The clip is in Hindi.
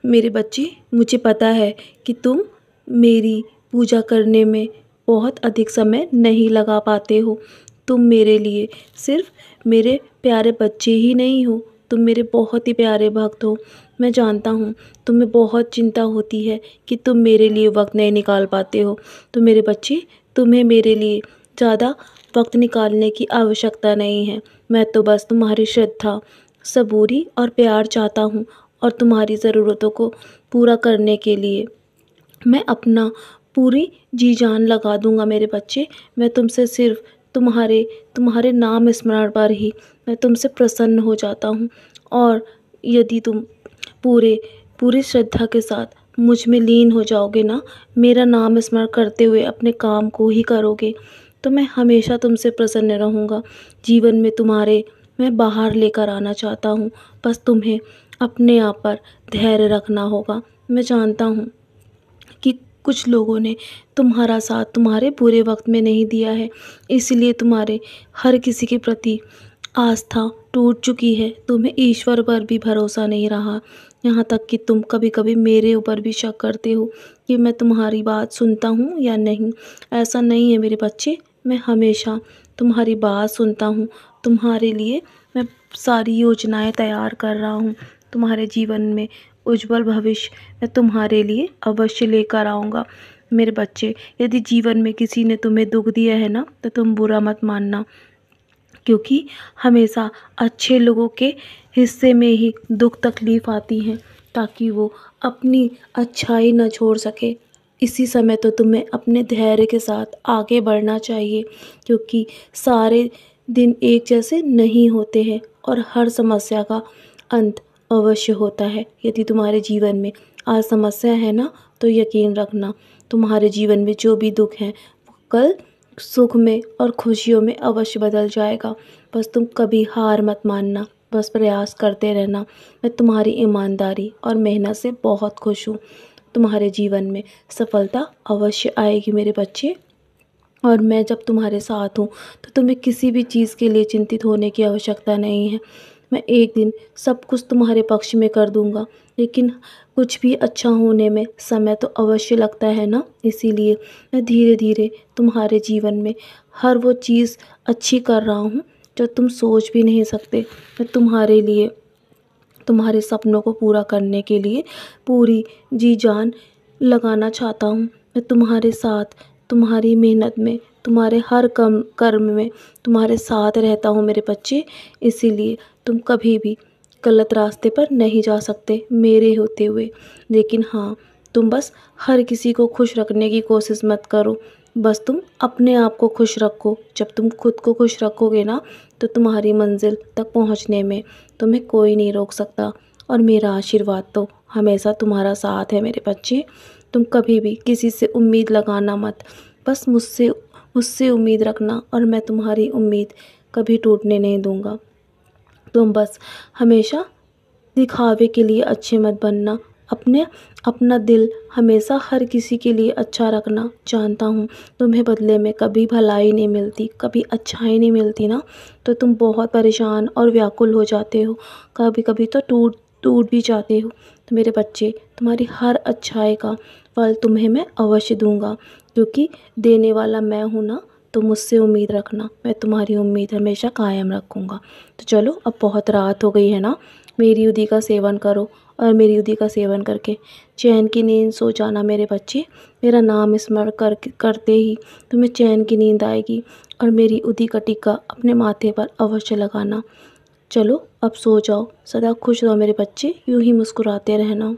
मेरे बच्चे, मुझे पता है कि तुम मेरी पूजा करने में बहुत अधिक समय नहीं लगा पाते हो। तुम मेरे लिए सिर्फ मेरे प्यारे बच्चे ही नहीं हो, तुम मेरे बहुत ही प्यारे भक्त हो। मैं जानता हूँ तुम्हें बहुत चिंता होती है कि तुम मेरे लिए वक्त नहीं निकाल पाते हो। तो मेरे बच्चे, तुम्हें मेरे लिए ज़्यादा वक्त निकालने की आवश्यकता नहीं है। मैं तो बस तुम्हारी श्रद्धा, सबूरी और प्यार चाहता हूँ, और तुम्हारी ज़रूरतों को पूरा करने के लिए मैं अपना पूरी जी जान लगा दूंगा मेरे बच्चे। मैं तुमसे सिर्फ तुम्हारे तुम्हारे नाम स्मरण पर ही मैं तुमसे प्रसन्न हो जाता हूँ। और यदि तुम पूरे पूरी श्रद्धा के साथ मुझ में लीन हो जाओगे ना, मेरा नाम स्मरण करते हुए अपने काम को ही करोगे, तो मैं हमेशा तुमसे प्रसन्न रहूँगा। जीवन में तुम्हारे मैं बाहर लेकर आना चाहता हूँ। बस तुम्हें अपने आप पर धैर्य रखना होगा। मैं जानता हूँ कि कुछ लोगों ने तुम्हारा साथ तुम्हारे बुरे वक्त में नहीं दिया है, इसलिए तुम्हारे हर किसी के प्रति आस्था टूट चुकी है। तुम्हें ईश्वर पर भी भरोसा नहीं रहा, यहाँ तक कि तुम कभी कभी मेरे ऊपर भी शक करते हो कि मैं तुम्हारी बात सुनता हूँ या नहीं। ऐसा नहीं है मेरे बच्चे, मैं हमेशा तुम्हारी बात सुनता हूँ। तुम्हारे लिए मैं सारी योजनाएं तैयार कर रहा हूँ। तुम्हारे जीवन में उज्जवल भविष्य मैं तुम्हारे लिए अवश्य लेकर आऊँगा। मेरे बच्चे, यदि जीवन में किसी ने तुम्हें दुख दिया है ना, तो तुम बुरा मत मानना, क्योंकि हमेशा अच्छे लोगों के हिस्से में ही दुख तकलीफ़ आती हैं, ताकि वो अपनी अच्छाई न छोड़ सके। इसी समय तो तुम्हें अपने धैर्य के साथ आगे बढ़ना चाहिए, क्योंकि सारे दिन एक जैसे नहीं होते हैं और हर समस्या का अंत अवश्य होता है। यदि तुम्हारे जीवन में आज समस्या है ना, तो यकीन रखना तुम्हारे जीवन में जो भी दुख है वो कल सुख में और खुशियों में अवश्य बदल जाएगा। बस तुम कभी हार मत मानना, बस प्रयास करते रहना। मैं तुम्हारी ईमानदारी और मेहनत से बहुत खुश हूँ। तुम्हारे जीवन में सफलता अवश्य आएगी मेरे बच्चे, और मैं जब तुम्हारे साथ हूँ तो तुम्हें किसी भी चीज़ के लिए चिंतित होने की आवश्यकता नहीं है। मैं एक दिन सब कुछ तुम्हारे पक्ष में कर दूँगा, लेकिन कुछ भी अच्छा होने में समय तो अवश्य लगता है ना। इसीलिए मैं धीरे धीरे तुम्हारे जीवन में हर वो चीज़ अच्छी कर रहा हूँ जो तुम सोच भी नहीं सकते। मैं तुम्हारे लिए, तुम्हारे सपनों को पूरा करने के लिए पूरी जी जान लगाना चाहता हूँ। मैं तुम्हारे साथ, तुम्हारी मेहनत में, तुम्हारे हर कर्म में तुम्हारे साथ रहता हूँ मेरे बच्चे। इसीलिए तुम कभी भी गलत रास्ते पर नहीं जा सकते मेरे होते हुए। लेकिन हाँ, तुम बस हर किसी को खुश रखने की कोशिश मत करो, बस तुम अपने आप को खुश रखो। जब तुम खुद को खुश रखोगे ना, तो तुम्हारी मंजिल तक पहुँचने में तुम्हें कोई नहीं रोक सकता। और मेरा आशीर्वाद तो हमेशा तुम्हारा साथ है मेरे बच्चे। तुम कभी भी किसी से उम्मीद लगाना मत, बस मुझसे मुझसे उम्मीद रखना, और मैं तुम्हारी उम्मीद कभी टूटने नहीं दूँगा। तुम बस हमेशा दिखावे के लिए अच्छे मत बनना, अपना दिल हमेशा हर किसी के लिए अच्छा रखना। जानता हूँ तुम्हें बदले में कभी भलाई नहीं मिलती, कभी अच्छाई नहीं मिलती ना, तो तुम बहुत परेशान और व्याकुल हो जाते हो, कभी कभी तो टूट टूट भी जाते हो। तो मेरे बच्चे, तुम्हारी हर अच्छाई का फल तुम्हें मैं अवश्य दूंगा, क्योंकि देने वाला मैं हूँ ना। तो मुझसे उम्मीद रखना, मैं तुम्हारी उम्मीद हमेशा कायम रखूँगा। तो चलो, अब बहुत रात हो गई है ना, मेरी युद्धि का सेवन करो, और मेरी युद्धि का सेवन करके चैन की नींद सो जाना मेरे बच्चे। मेरा नाम स्मरण करते ही तुम्हें चैन की नींद आएगी, और मेरी उदी का टीका अपने माथे पर अवश्य लगाना। चलो अब सो जाओ, सदा खुश रहो मेरे बच्चे, यूं ही मुस्कुराते रहना।